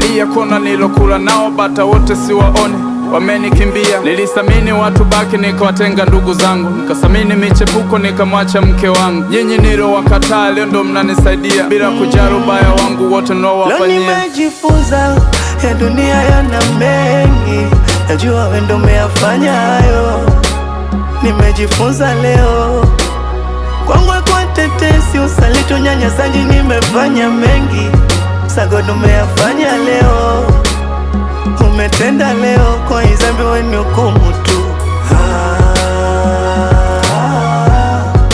nalia kona nilokula nao bata wote siwaone, wamenikimbia. Nilisamini watu baki nikawatenga ndugu zangu, nikasamini michepuko nikamwacha mke wangu. Nyinyi nilo wakataa, leo ndo mnanisaidia bila kujali ubaya wangu wote nao wafanyia. Leo nimejifunza ya dunia yana mengi, najua wewe ndo umeyafanya hayo. Nimejifunza leo kwangu kwa tetesi, usaliti, unyanyasaji, nimefanya mengi. Sagodo umeyafanya leo, umetenda leo, kwa dhambi wewe ni hukumu tu.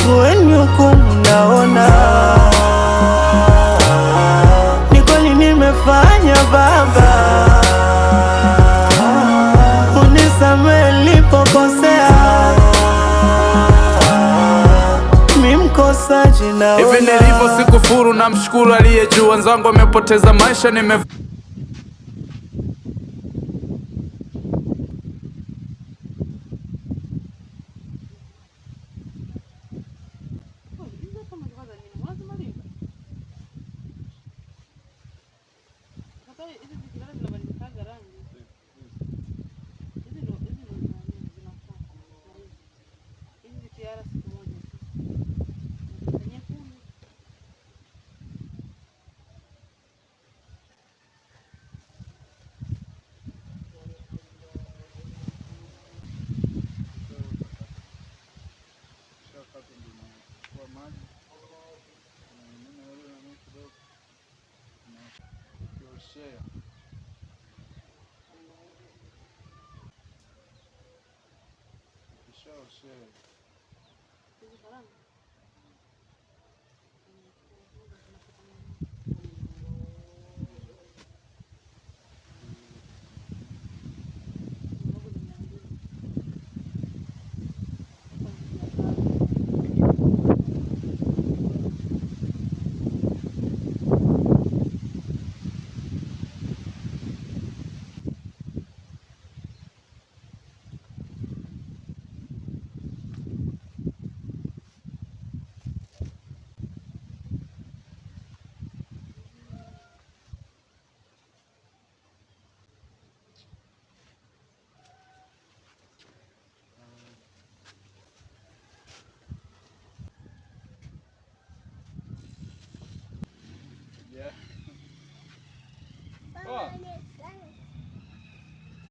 Wewe ni hukumu naona, ni kweli nimefanya Baba, unisamehe nilipokosea, mimi mkosaji naona. Hivi nilivyo sikufuru na mshukuru aliye juu, wenzangu wamepoteza maisha Share.